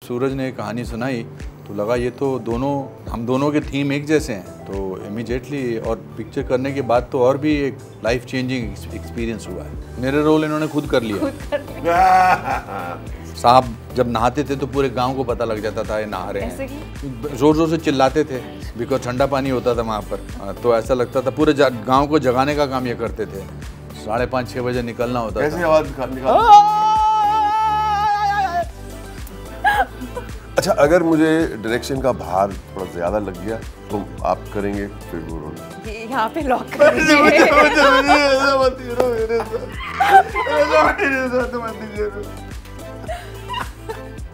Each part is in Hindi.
सूरज ने कहानी सुनाई तो लगा ये तो हम दोनों के थीम एक जैसे हैं, तो इमीडिएटली और पिक्चर करने के बाद तो और भी एक लाइफ चेंजिंग एक्सपीरियंस हुआ है। मेरे रोल इन्होंने खुद कर लिया। साहब जब नहाते थे तो पूरे गांव को पता लग जाता था ये नहा रहे हैं, जोर जोर से चिल्लाते थे बिकॉज ठंडा पानी होता था वहाँ पर, तो ऐसा लगता था पूरे गांव को जगाने का काम ये करते थे। 5:30-6 बजे निकलना होता कैसे था। आवाज अच्छा, अगर मुझे डायरेक्शन का भार थोड़ा ज्यादा लग गया तो आप करेंगे फिर वो रोल यहाँ पे लॉक कर दीजिए।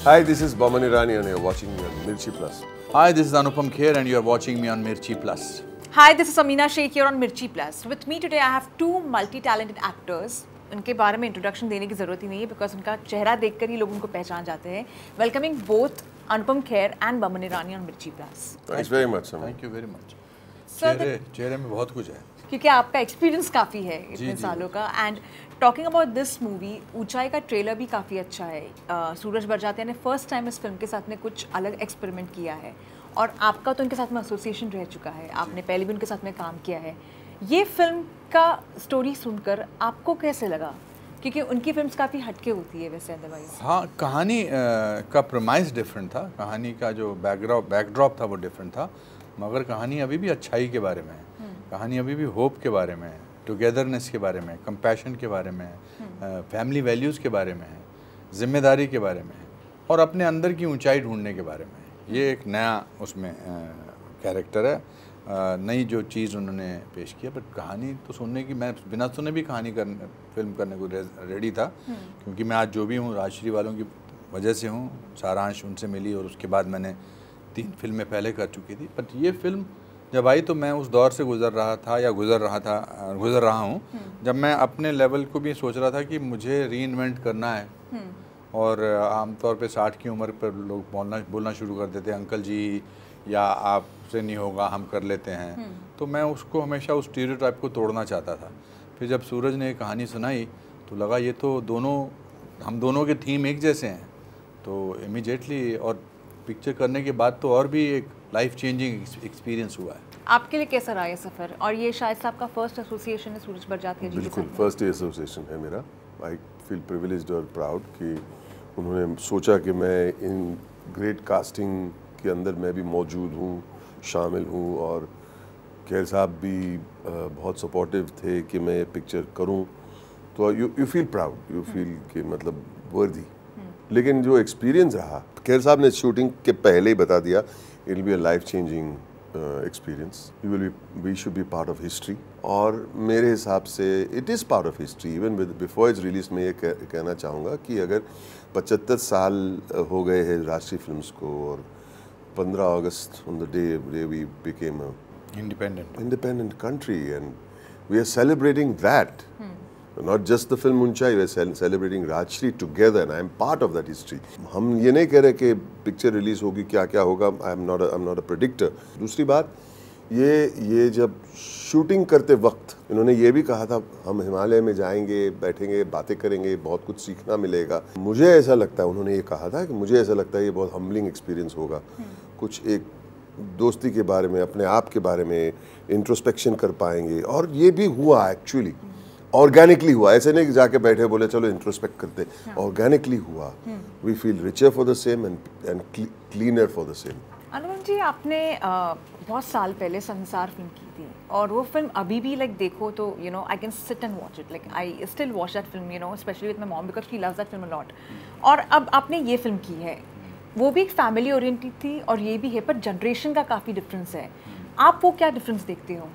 Hi, this is Boman Irani and you're watching me on Mirchi Plus. Hi, this is Anupam Kher and you are watching me on Mirchi Plus. Hi, this is Amina Sheikh here on Mirchi Plus. With me today I have two multi-talented actors. उनके बारे में इंट्रोडक्शन देने की ज़रूरत ही नहीं है बिकॉज उनका चेहरा देखकर ही लोग उनको पहचान जाते हैं। Welcoming both Anupam Kher and Boman Irani on मिर्ची plus. Thanks very much. Thank you very much. Sir, चेहरे में बहुत कुछ है क्योंकि आपका एक्सपीरियंस काफ़ी है इतने सालों का। And talking about this movie, ऊंचाई का ट्रेलर भी काफ़ी अच्छा है। सूरज बरजात्या ने फर्स्ट टाइम इस फिल्म के साथ में कुछ अलग एक्सपेरिमेंट किया है और आपका तो उनके साथ में एसोसिएशन रह चुका है, आपने पहले भी उनके साथ में काम किया है। ये फिल्म का स्टोरी सुनकर आपको कैसे लगा? क्योंकि उनकी फिल्म्स काफ़ी हटके होती है वैसे अदरवाइज। हाँ, कहानी का प्रमाइस डिफरेंट था, कहानी का जो बैकड्रॉप था वो डिफरेंट था, मगर कहानी अभी भी अच्छाई के बारे में है, कहानी अभी भी होप के बारे में है, टुगेदरनेस के बारे में, कंपैशन के बारे में है, फैमिली वैल्यूज़ के बारे में है, जिम्मेदारी के बारे में है और अपने अंदर की ऊंचाई ढूंढने के बारे में है। ये एक नया उसमें कैरेक्टर है, नई जो चीज़ उन्होंने पेश किया। बट कहानी तो सुनने की, मैं बिना सुने भी फिल्म करने को रेडी था, क्योंकि मैं आज जो भी हूँ राजश्री वालों की वजह से हूँ। सारांश उनसे मिली और उसके बाद मैंने 3 फिल्में पहले कर चुकी थी। बट ये फिल्म जब आई तो मैं उस दौर से गुज़र रहा हूँ जब मैं अपने लेवल को भी सोच रहा था कि मुझे रीइन्वेंट करना है। और आमतौर पे 60 की उम्र पर लोग बोलना शुरू कर देते हैं अंकल जी, या आपसे नहीं होगा हम कर लेते हैं। तो मैं उसको हमेशा उस स्टीरियोटाइप को तोड़ना चाहता था। फिर जब सूरज ने कहानी सुनाई तो लगा ये तो हम दोनों के थीम एक जैसे हैं, तो इमीडिएटली और पिक्चर करने के बाद तो और भी एक लाइफ चेंजिंग एक्सपीरियंस हुआ है। आपके लिए कैसा रहा ये सफ़र? और ये शायद से आपका फर्स्ट एसोसिएशन है सूरज बरजात्या जी के साथ? बिल्कुल, फर्स्ट एसोसिएशन है मेरा। आई फील प्रिविलेज्ड और प्राउड कि उन्होंने सोचा कि मैं इन ग्रेट कास्टिंग के अंदर मैं भी मौजूद हूँ, शामिल हूँ। और खेर साहब भी बहुत सपोर्टिव थे कि मैं ये पिक्चर करूँ, तो you feel proud, you feel कि मतलब वर्दी। लेकिन जो एक्सपीरियंस रहा, खेर साहब ने शूटिंग के पहले ही बता दिया, it will be a life changing experience, we should be part of history. और मेरे हिसाब से it is part of history. Even before its release में ये कहना चाहूँगा कि अगर 75 साल हो गए हैं राष्ट्रीय फिल्म्स को, और 15 अगस्त on the day we became a independent country, and we are celebrating that. Not just the film Unchai, we are celebrating Rajshri together, and I am part of that history. हम ये नहीं कह रहे कि पिक्चर रिलीज होगी क्या क्या होगा, I'm not a predictor. दूसरी बात, ये जब शूटिंग करते वक्त इन्होंने ये भी कहा था हम हिमालय में जाएंगे, बैठेंगे, बातें करेंगे, बहुत कुछ सीखना मिलेगा। मुझे ऐसा लगता है, उन्होंने ये कहा था कि मुझे ऐसा लगता है ये बहुत हम्बलिंग एक्सपीरियंस होगा। कुछ एक दोस्ती के बारे में, अपने आप के बारे में इंट्रोस्पेक्शन कर पाएंगे। और ये भी हुआ, एक्चुअली ऑर्गेनिकली हुआ। ऐसे नहीं कि जाके बैठे बोले चलो इंट्रोस्पेक्ट करते, ऑर्गेनिकली हुआ। We feel richer for the same and cleaner for the same. Anupam ji, आपने बहुत साल पहले संसार फिल्म की थी और वो फिल्म अभी भी लाइक देखो तो I can sit and watch it, like I still watch that film, specially with my mom because she loves that film a lot. और अब आपने ये फिल्म की है, वो भी एक फैमिली ओरिएंटेड थी और ये भी है, पर जनरेशन का काफ़ी डिफरेंस है। आप वो क्या डिफरेंस देखते हो?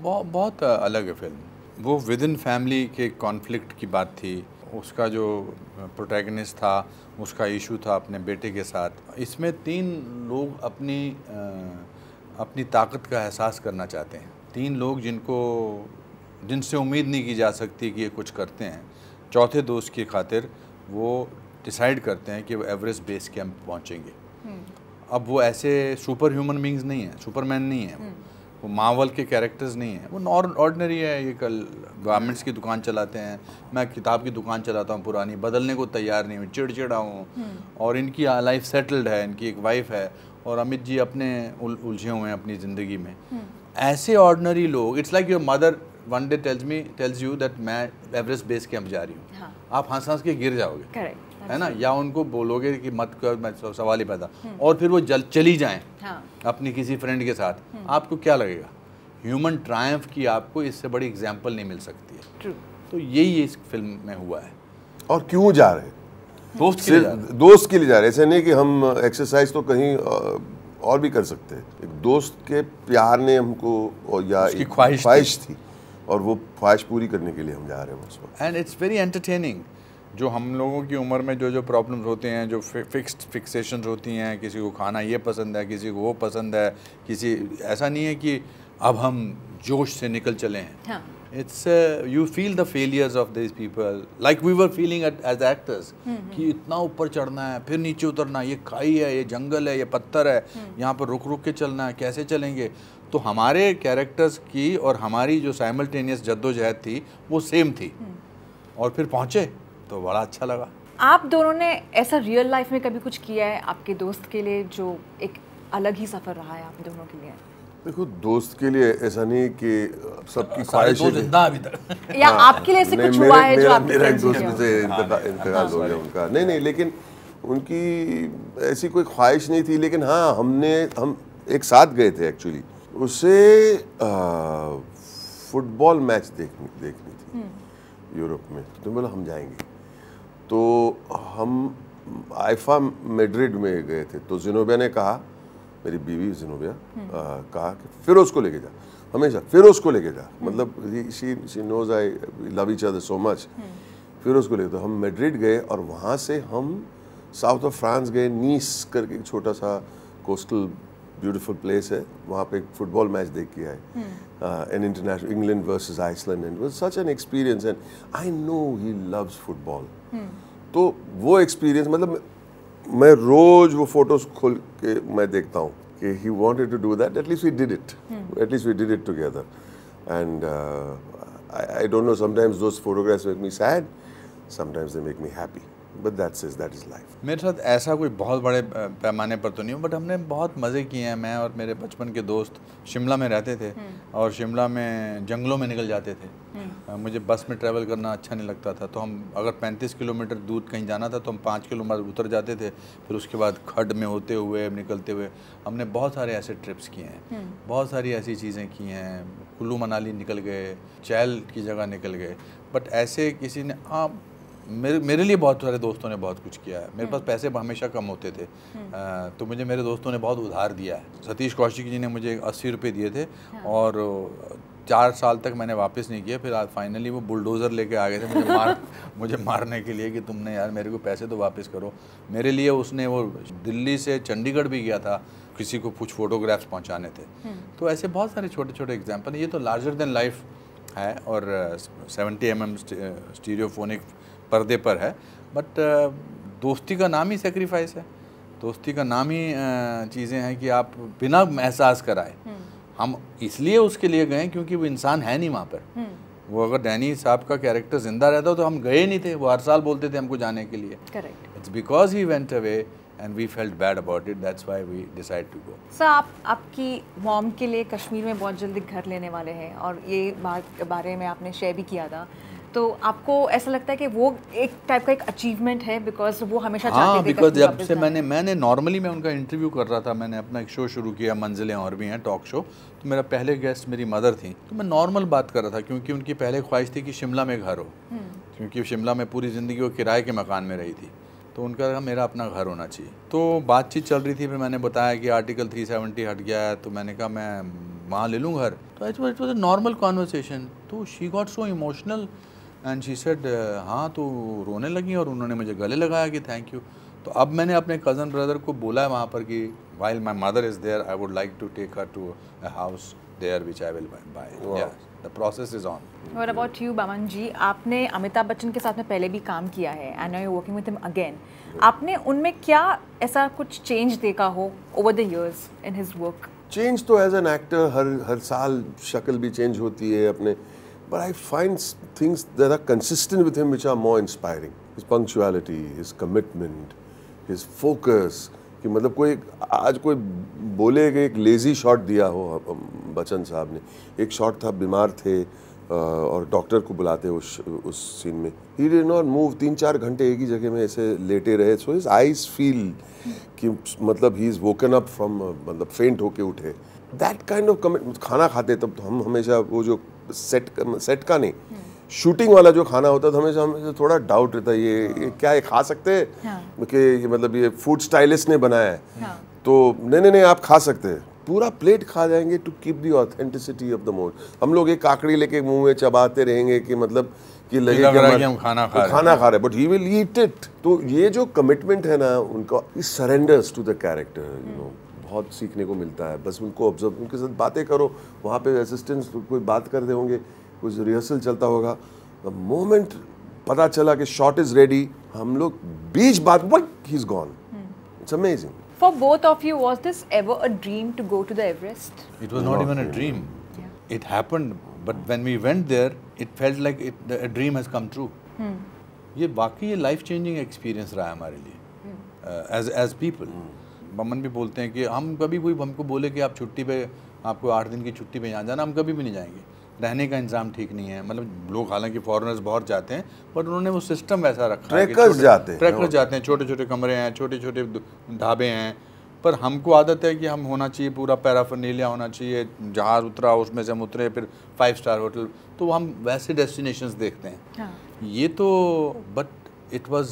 बहुत अलग है फिल्म। वो विद इन फैमिली के कॉन्फ्लिक्ट की बात थी, उसका जो प्रोटैगनिस्ट था उसका इशू था अपने बेटे के साथ। इसमें 3 लोग अपनी ताकत का एहसास करना चाहते हैं। 3 लोग जिनसे उम्मीद नहीं की जा सकती कि ये कुछ करते हैं। चौथे दोस्त की खातिर वो डिसाइड करते हैं कि वो एवरेस्ट बेस कैंप पहुंचेंगे। अब वो ऐसे सुपर ह्यूमन बींग्स नहीं हैं, सुपरमैन नहीं है, वो मार्वल के कैरेक्टर्स नहीं है, वो ऑर्डिनरी है। ये कल गारमेंट्स की दुकान चलाते हैं, मैं किताब की दुकान चलाता हूँ पुरानी, बदलने को तैयार नहीं हूँ, चिड़चिड़ा हूँ। और इनकी लाइफ सेटल्ड है, इनकी एक वाइफ है और अमित जी अपने उलझे हुए हैं अपनी ज़िंदगी में। ऐसे ऑर्डिनरी लोग, it's like your mother one day tells you that मैं एवरेस्ट बेस कैंप जा रही हूँ, आप हंस के गिर जाओगे, है ना, या उनको बोलोगे कि मत कर, मैं सवाल ही पैदा, और फिर वो चली जाएं अपनी किसी फ्रेंड के साथ, आपको क्या लगेगा? ह्यूमन ट्रायम्फ की आपको इससे बड़ी एग्जाम्पल नहीं मिल सकती है। तो यही इस फिल्म में हुआ है। और क्यों जा रहे हैं? दोस्त के लिए जा रहे हैं। ऐसे नहीं कि हम एक्सरसाइज तो कहीं और भी कर सकते हैं। एक दोस्त के प्यार ने हमको, और या एक ख्वाहिश थी, और वो ख्वाहिश पूरी करने के लिए हम जा रहे हैं उस वक्त। And it's very entertaining. जो हम लोगों की उम्र में जो प्रॉब्लम्स होते हैं, जो फिक्सेशंस होती हैं, किसी को खाना ये पसंद है, किसी को वो पसंद है, किसी, ऐसा नहीं है कि अब हम जोश से निकल चले हैं। It's you feel the failures of this people like we were feeling as actors कि इतना ऊपर चढ़ना है, फिर नीचे उतरना, ये खाई है, ये जंगल है, ये पत्थर है, यहाँ पर रुक रुक के चलना है, कैसे चलेंगे। तो हमारे कैरेक्टर्स की और हमारी जो साइमल्टेनियस जद्दोजहद थी वो सेम थी, और फिर पहुँचे तो बड़ा अच्छा लगा। आप दोनों ने ऐसा रियल लाइफ में कभी कुछ किया है आपके दोस्त के लिए जो एक अलग ही सफ़र रहा है आप दोनों के लिए? देखो, दोस्त के लिए ऐसा नहीं कि सबकी ख्वाहिश है जिंदा अभी तक, या आपके लिए ऐसे कुछ हुआ है जो आपके मेरा एक दोस्त से इंतकाल हो गया उनका। नहीं, लेकिन उनकी ऐसी कोई ख्वाहिश नहीं थी, लेकिन हाँ हम एक साथ गए थे एक्चुअली। उसे फुटबॉल मैच देखनी थी यूरोप में, तो बोला हम जाएंगे। तो हम आइफा मैड्रिड में गए थे। तो जिनोबिया ने कहा, मेरी बीवी जिनोबिया कहा कि फिरोज को लेके जा, हमेशा फिरोज को लेके जा, मतलब she knows I love each other so much. Firoz को लेके, तो हम मैड्रिड गए और वहाँ से हम साउथ ऑफ फ्रांस गए, नीस करके एक छोटा सा कोस्टल ब्यूटीफुल प्लेस है, वहाँ पे एक फुटबॉल मैच देख के आए, an international, England versus Iceland, and was such an experience, and I know he loves football. तो वो एक्सपीरियंस, मतलब मैं रोज वो फोटोज खोल के मैं देखता हूँ कि he wanted to do that. At least we did it. At least we did it together. And I don't know, sometimes those photographs make me sad, sometimes they make me happy. But that is life. मेरे साथ ऐसा कोई बहुत बड़े पैमाने पर तो नहीं हो, बट हमने बहुत मज़े किए हैं। मैं और मेरे बचपन के दोस्त शिमला में रहते थे, और शिमला में जंगलों में निकल जाते थे। मुझे बस में ट्रैवल करना अच्छा नहीं लगता था, तो हम अगर 35 किलोमीटर दूर कहीं जाना था तो हम 5 किलोमीटर उतर जाते थे, फिर उसके बाद खड्ड में होते हुए निकलते हुए हमने बहुत सारे ऐसे ट्रिप्स किए हैं, बहुत सारी ऐसी चीज़ें की हैं। कुल्लू मनाली निकल गए, चैल की जगह निकल गए, बट ऐसे किसी ने मेरे लिए बहुत सारे दोस्तों ने बहुत कुछ किया है। मेरे पास पैसे हमेशा कम होते थे, तो मुझे मेरे दोस्तों ने बहुत उधार दिया है। सतीश कौशिक जी ने मुझे 80 रुपये दिए थे, और 4 साल तक मैंने वापस नहीं किया। फिर आज फाइनली वो बुलडोज़र लेके आ गए थे मुझे मारने के लिए कि तुमने यार मेरे को पैसे तो वापस करो। मेरे लिए उसने वो दिल्ली से चंडीगढ़ भी गया था, किसी को कुछ फ़ोटोग्राफ्स पहुँचाने थे। तो ऐसे बहुत सारे छोटे छोटे एग्जाम्पल। ये तो लार्जर देन लाइफ है, और 70 mm स्टीरियोफोनिक पर्दे पर है, बट दोस्ती का नाम ही सेक्रीफाइस है। दोस्ती का नाम ही चीज़ें हैं कि आप बिना एहसास कराए, हम इसलिए उसके लिए गए क्योंकि वो इंसान है नहीं वहाँ पर। वो अगर डैनी साहब का कैरेक्टर जिंदा रहता तो हम गए नहीं थे। वो हर साल बोलते थे हमको जाने के लिए। Correct. It's because he went away and we felt bad about it, that's why we decided to go. Sir, आपकी मॉम के लिए कश्मीर में बहुत जल्दी घर लेने वाले हैं, और ये बात बारे में आपने शेयर भी किया था। तो आपको ऐसा लगता है कि वो एक टाइप का एक अचीवमेंट है, बिकॉज वो हमेशा चाहते थे? बिकॉज जब से मैंने नॉर्मली मैं उनका इंटरव्यू कर रहा था, मैंने अपना एक शो शुरू किया, मंजिलें और भी हैं, टॉक शो। तो मेरा पहले गेस्ट मेरी मदर थी, तो मैं नॉर्मल बात कर रहा था, क्योंकि उनकी पहले ख्वाहिश थी कि शिमला में घर हो, क्योंकि शिमला में पूरी ज़िंदगी वो किराए के मकान में रही थी। तो उनका कहा मेरा अपना घर होना चाहिए। तो बातचीत चल रही थी, फिर मैंने बताया कि आर्टिकल 370 हट गया है, तो मैंने कहा मैं वहाँ ले लूँ घर। तो it was a normal conversation. तो she got so emotional and she said हाँ, तो रोने लगी, और उन्होंने मुझे गले लगाया कि थैंक यू। तो अब मैंने अपने कज़न ब्रदर को बोला है वहाँ पर कि while my mother is there, I would like to take her to a house there which I will buy. The process is on. What about you Baman ji? आपने अमिताभ बच्चन के साथ में पहले भी काम किया है, and now you are working with him again. आपने उनमें क्या ऐसा कुछ चेंज देखा हो over the years in his work? Change तो एज एन एक्टर हर साल शक्ल भी चेंज होती है अपने, but I find things that are consistent with him which are more inspiring. His punctuality, his commitment, his focus. कि मतलब कोई आज कोई बोले कि एक लेजी शॉट दिया हो बच्चन साहब ने, एक शॉट था बीमार थे और डॉक्टर को बुलाते उस सीन में, ही डिड नॉट मूव, 3-4 घंटे एक ही जगह में ऐसे लेटे रहे, सो हिज आईज फील कि मतलब he is woken up from, मतलब फेंट होके उठे, दैट काइंड ऑफ कमिटमेंट। खाना खाते तब तो हम हमेशा वो जो सेट का नहीं, शूटिंग वाला जो खाना होता था हमेशा थोड़ा डाउट रहता है, ये क्या ये खा सकते हैं कि ये मतलब ये फूड स्टाइलिस्ट ने बनाया है, तो नहीं आप खा सकते हैं, पूरा प्लेट खा जाएंगे to keep the authenticity of the moment. हम लोग एक काकड़ी लेके मुंह में चबाते रहेंगे कि मतलब कि लगे कि हम खाना खा रहे, but he will eat it. तो ये जो कमिटमेंट है ना उनका, he surrenders to the character, you know, बहुत सीखने को मिलता है। बस उनको ऑब्जर्व, उनके साथ बातें करो, वहाँ पे असिस्टेंट्स कोई बात कर रहे होंगे, कुछ रिहर्सल चलता होगा, द मोमेंट पता चला कि शॉट इज रेडी, हम लोग बीच बात, what he is gone, it's amazing. For both of you, was this ever a dream to go to the Everest? It was not even a dream. It happened, but when we went there, it felt like a dream has come true. ये वाकई ये लाइफ चेंजिंग एक्सपीरियंस रहा है हमारे लिए एज पीपल। बमन भी बोलते हैं कि हम कभी कोई हमको बोले कि आप छुट्टी पे, आपको 8 दिन की छुट्टी पे यहाँ जाना, हम कभी भी नहीं जाएंगे, रहने का इंतजाम ठीक नहीं है। मतलब लोग हालांकि फॉरेनर्स बहुत जाते हैं, बट उन्होंने वो सिस्टम वैसा रखा है, ट्रैकर्स जाते हैं, छोटे छोटे कमरे हैं, छोटे छोटे ढाबे हैं, पर हमको आदत है कि हम होना चाहिए पूरा पैराफर्नेलिया होना चाहिए, जहाज उतरा उसमें से हम उतरे फिर 5 स्टार होटल, तो हम वैसे डेस्टिनेशंस देखते हैं। ये तो but it was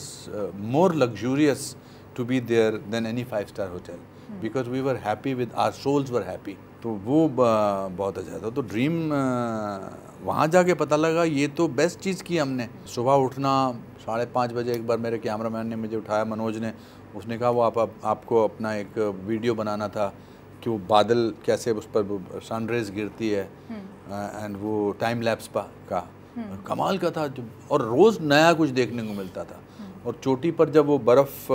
more luxurious to be there than any 5 star hotel, because we were happy with our souls were happy. तो वो बहुत अच्छा था। तो ड्रीम वहाँ जाके पता लगा ये तो बेस्ट चीज़ की हमने। सुबह उठना 5:30 बजे, एक बार मेरे कैमरामैन ने मुझे उठाया, मनोज ने, उसने कहा वो आपको अपना एक वीडियो बनाना था कि वो बादल कैसे उस पर सनरेज गिरती है, एंड वो टाइम लैप्स का कमाल का था, और रोज़ नया कुछ देखने को मिलता था। और चोटी पर जब वो बर्फ़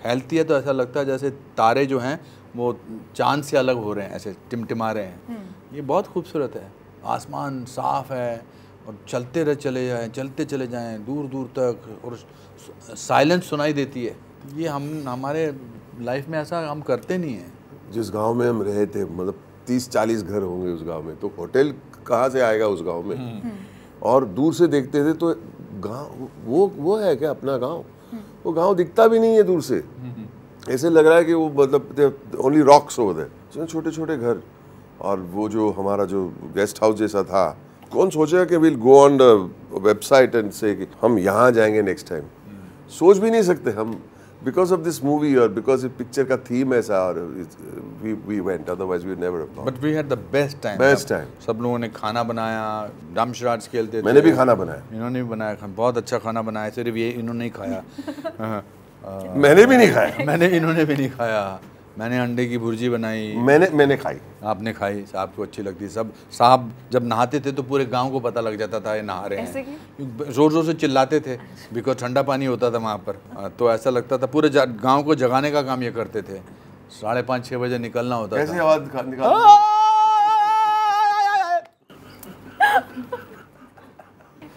फैलती है तो ऐसा लगता है जैसे तारे जो हैं वो चांद से अलग हो रहे हैं, ऐसे टिमटिमा रहे हैं। ये बहुत खूबसूरत है, आसमान साफ़ है और चलते चले जाएं दूर दूर तक, और साइलेंस सुनाई देती है। ये हमारे लाइफ में ऐसा हम करते नहीं हैं। जिस गांव में हम रहे थे, मतलब 30-40 घर होंगे उस गांव में, तो होटल कहाँ से आएगा उस गांव में, और दूर से देखते थे तो गांव वो है क्या अपना गांव, वो गांव दिखता भी नहीं है दूर से, ऐसे लग रहा है कि वो मतलब ओनली रॉक्स ओवर देयर, छोटे छोटे घर। और वो जो हमारा जो गेस्ट हाउस जैसा था, कौन सोचेगा कि will go on the website and से कि हम यहाँ जाएंगे नेक्स्ट टाइम, सोच भी नहीं सकते हम, because of this movie or because the picture का theme ऐसा, और we went, otherwise we would never have gone. But we had the best time. सब लोगों ने खाना बनाया, डम्पशराज खेलते थे। मैंने भी खाना बनाया। इन्होंने भी बनाया, बहुत अच्छा खाना बनाया, सिर्फ ये इन्होंने ही खाया। मैंने भी नहीं खाया। इन्होंने भी नहीं खाया। मैंने अंडे की भुर्जी बनाई, मैंने खाई, आपने खाई, साहब को अच्छी लगती। सब साहब जब नहाते थे तो पूरे गांव को पता लग जाता था ये नहा रहे हैं, जोर जोर से चिल्लाते थे, बिकॉज ठंडा पानी होता था वहाँ पर, तो ऐसा लगता था पूरे गांव को जगाने का काम ये करते थे। 5:30-6 बजे निकलना होता था। कैसे आवाज निकाल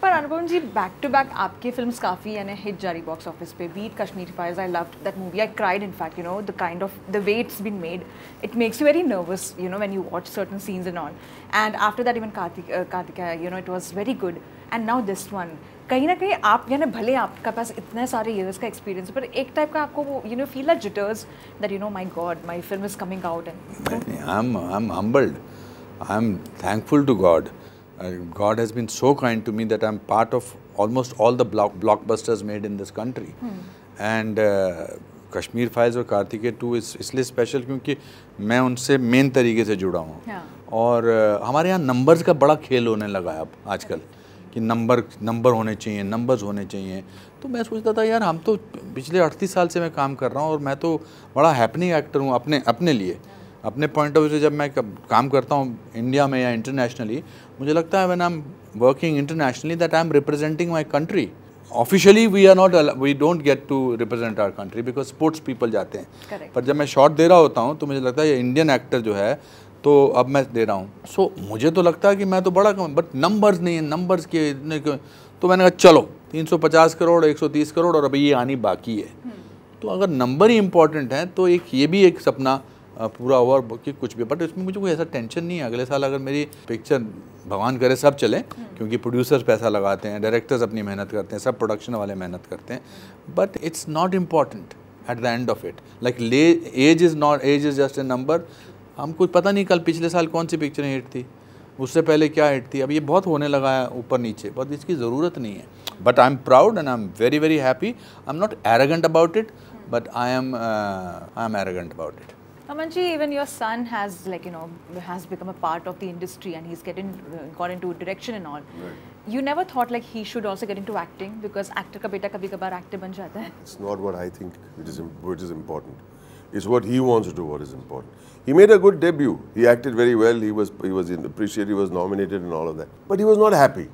पर Anupam ji, back to back आपकी फिल्म्स काफ़ी यानी हिट जारी बॉक्स ऑफिस पे। बीट Kashmiri Files, I loved that movie, I cried in fact, you know, the kind of the way it's been made, it makes you very nervous, you know, when you watch certain scenes and all, and after that even Kartika, you know, it was very good, and now this one. कहीं ना कहीं आप यानी भले आपका पास इतने सारे ईयर्स का एक्सपीरियंस, पर एक टाइप का आपको वो, you know, feel that jitters that, you know, my God, my film is coming out, and I am humbled, I am thankful to God. God has been so kind to me that I am part of almost all the blockbusters made in this country. And Kashmir files और कार्तिकेय 2 इसलिए स्पेशल क्योंकि मैं उनसे मेन तरीके से जुड़ा हूँ। और हमारे यहाँ नंबर्स का बड़ा खेल होने लगा है अब आजकल, कि नंबर होने चाहिए, नंबर्स होने चाहिए। तो मैं सोचता था यार, हम तो पिछले 38 साल से मैं काम कर रहा हूँ और मैं तो बड़ा हैपनिंग एक्टर हूँ अपने लिए, अपने पॉइंट ऑफ व्यू से। जब मैं काम करता हूँ इंडिया में या इंटरनेशनली, मुझे लगता है when I am working internationally that I am representing my country. Officially we don't get to represent our country because sports people जाते हैं। Correct. पर जब मैं शॉट दे रहा होता हूँ तो मुझे लगता है ये इंडियन एक्टर जो है तो अब मैं दे रहा हूँ। सो मुझे तो लगता है कि मैं तो बड़ा कम, बट नंबर्स नहीं है, नंबर्स के इतने तो मैंने कहा चलो 350 करोड़ 130 करोड़ और अभी ये आनी बाकी है। तो अगर नंबर ही इम्पोर्टेंट है तो एक ये भी एक सपना पूरा हुआ कि कुछ भी, बट इसमें मुझे कोई ऐसा टेंशन नहीं है। अगले साल अगर मेरी पिक्चर भगवान करे सब चले, क्योंकि प्रोड्यूसर्स पैसा लगाते हैं, डायरेक्टर्स अपनी मेहनत करते हैं, सब प्रोडक्शन वाले मेहनत करते हैं, but it's not important at the end of it. Like age is just a number. हमको पता नहीं कल पिछले साल कौन सी पिक्चरें हिट थी, उससे पहले क्या हिट थी, अब ये बहुत होने लगा है ऊपर नीचे, बहुत इसकी ज़रूरत नहीं है। But I am proud and I am very very happy. I am not arrogant about it, but I am arrogant about it. Amanji, even your son has has become a part of the industry and he's got into direction and all. Right. You never thought like he should also get into acting because actor का बेटा कभी-कभार actor बन जाता है. It's not what I think it is important. It's what he wants to do what is important. He made a good debut. He acted very well. He was appreciated. He was nominated and all of that. But he was not happy.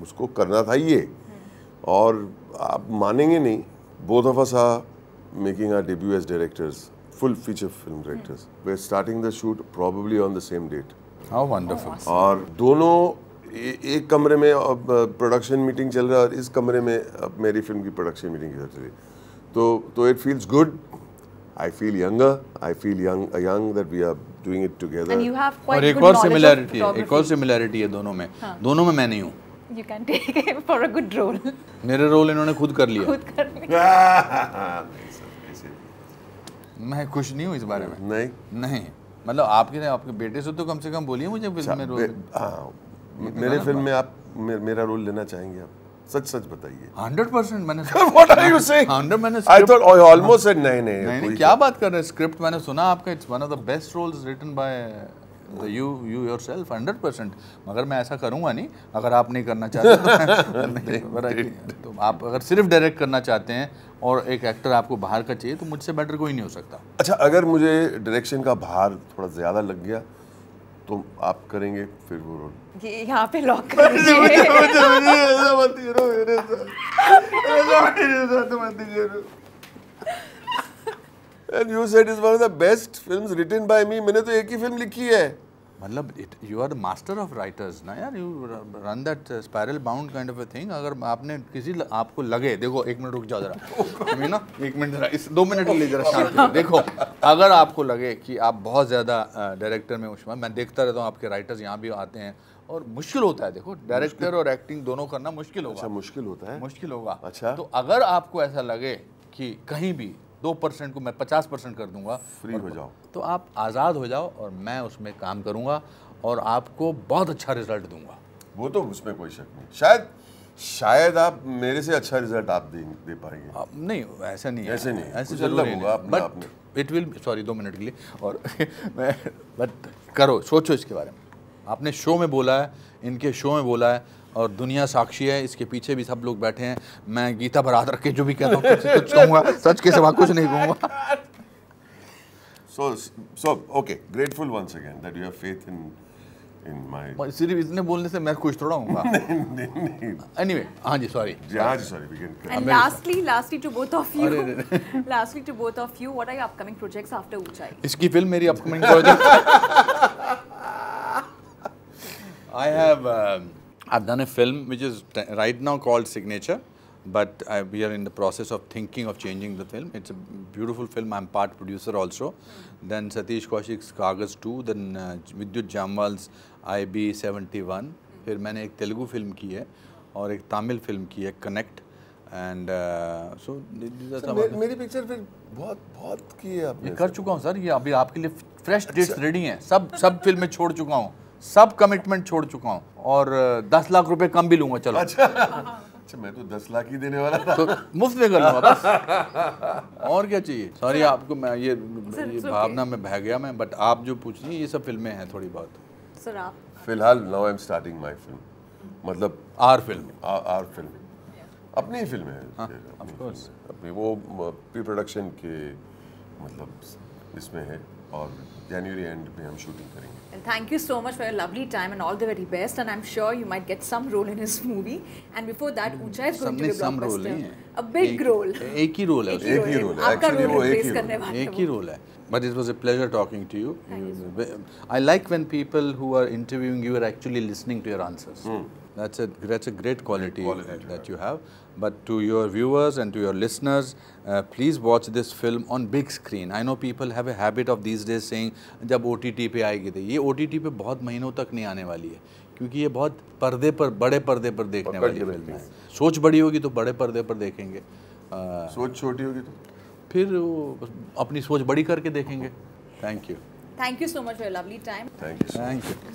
उसको करना था ये. और आप मानेंगे नहीं. Both of us are making our debut as directors. Full feature film directors. We're starting the shoot probably on the same date. How wonderful. और दोनों एक कमरे में प्रोडक्शन मीटिंग चल रहा है और इस कमरे में अब मेरी फिल्म की प्रोडक्शन मीटिंग चल रही है, तो it feels good. I feel younger. I feel young that we are doing it together. And you have quite और एक good और knowledge सिमिलैरिटी of है, photography. एक और सिमिलैरिटी है दोनों में. दोनों में मैं नहीं हूँ. You can take him for a good role. मेरे रोल इन्होंने खुद कर लिया. खुद कर लिया. मैं खुश नहीं हूँ इस बारे में. नहीं. मतलब आपके बेटे से तो कम से कम बोलिए मुझे फिल्म में रोल. मेरे फिल्म में आप मेरा रोल लेना चाहेंगे आप? सच बताइए. 100% मैंने. What are you saying? 100 मैंने. I thought I almost said नहीं. क्या बात कर रहे हैं? स्क्रिप्ट मैंने सुना आपका. It's one of the best roles written by you yourself. 100%. मगर मैं ऐसा करूँगा नहीं अगर आप नहीं करना चाहते तो आप अगर सिर्फ डायरेक्ट करना चाहते हैं और एक एक्टर आपको बाहर का चाहिए तो मुझसे बेटर कोई नहीं हो सकता. अच्छा, अगर मुझे डायरेक्शन का भार थोड़ा ज़्यादा लग गया तो आप करेंगे फिर वो रोल? ये यहाँ पे लॉक कर दीजिए. And you said it's one of the best films written by me. मैंने तो एक ही फिल्म लिखी है. मतलब you are the master of writers ना यार. You run that spiral bound kind of a thing. अगर आपने आपको लगे, देखो एक मिनट रुक जाओ जरा. ना 1 मिनट जरा, इस 2 मिनट के लिए जरा शांत रहो. देखो अगर आपको लगे कि आप बहुत ज़्यादा डायरेक्टर में उस मैं देखता रहता हूँ आपके राइटर्स यहाँ भी आते हैं और मुश्किल होता है. देखो डायरेक्टर और एक्टिंग दोनों करना मुश्किल होगा. अच्छा, मुश्किल होता है. मुश्किल होगा. अच्छा, तो अगर आपको ऐसा लगे कि कहीं भी 2% को मैं 50% कर दूंगा, फ्री हो जाओ, तो आप आज़ाद हो जाओ और मैं उसमें काम करूंगा और आपको बहुत अच्छा रिजल्ट दूंगा. वो तो उसमें कोई शक नहीं. शायद आप मेरे से अच्छा रिजल्ट आप दे पाएंगे. नहीं ऐसा नहीं है. ऐसे जरूरी होगा. But it will, sorry 2 minute के लिए. और बट करो, सोचो इसके बारे में. आपने शो में बोला है, इनके शो में बोला है और दुनिया साक्षी है, इसके पीछे भी सब लोग बैठे हैं. मैं गीता पर हाथ रख के जो भी कहता हूँ कुछ कहूँगा, सच के सिवा कुछ नहीं कहूँगा. So okay, grateful once again that you have faith in my. सिर्फ इतने बोलने से मैं खुश थोड़ा हूँगा. नहीं. Anyway, हाँ जी sorry. We can. And lastly to both of you, what are your upcoming projects after Uchai? इसकी फिल्म मेरी upcoming project. I've done a film which is right now called Signature, but we are in the process of thinking of changing the film. It's a beautiful film. I'm part producer also. Then Satish Kaushik's Kaagaz 2, then Vidyut Jamwal's IB71. फिर मैंने एक तेलुगु फिल्म की है और एक तमिल फिल्म की है, Connect. And so मेरी पिक्चर फिर बहुत की है आपने. ये कर चुका हूँ सर. ये अभी आपके लिए फ्रेश डेट्स रेडी हैं. सब फिल्में छोड़ चुका हूँ, सब कमिटमेंट छोड़ चुका हूँ और 10 लाख रुपए कम भी लूंगा. चलो. अच्छा, मैं तो 10 लाख ही देने वाला था. तो मुफ्त में कर लूँगा बस. और क्या चाहिए. सॉरी आपको मैं ये भावना में बह गया मैं. बट आप जो पूछ रही हैं ये सब फिल्में हैं थोड़ी बहुत. सर आप फिलहाल now I am starting my film. मतलब आर फिल्म अपनी ही फिल्म है. अपनी वो प्री प्रोडक्शन के मतलब इसमें है और जनवरी एंड में हम शूटिंग करेंगे। And thank you so much for your lovely time and all the very best. And I'm sure you might get some role in his movie. And before that, Unchai is going to be a some role blockbuster. नहीं है, A big role. एक ही रोल है उसमें। एक ही role है, आपका actually role वो एक replace ही करने role है। वाले हैं एक ही रोल है। But it was a pleasure talking to you. I like when people who are interviewing you are actually listening to your answers. That's a great quality that you have. But to your viewers and to your listeners, please watch this film on big screen. I know people have a habit of these days saying जब OTT पे आएगी तो ये OTT पे बहुत महीनों तक नहीं आने वाली है, क्योंकि ये बहुत पर्दे पर, बड़े पर्दे पर देखने वाली फिल्म है। सोच बड़ी होगी तो बड़े पर्दे पर देखेंगे, सोच छोटी होगी तो फिर वो अपनी सोच बड़ी करके देखेंगे। Thank you. Thank you so much for your lovely time. Thank you. Thank you.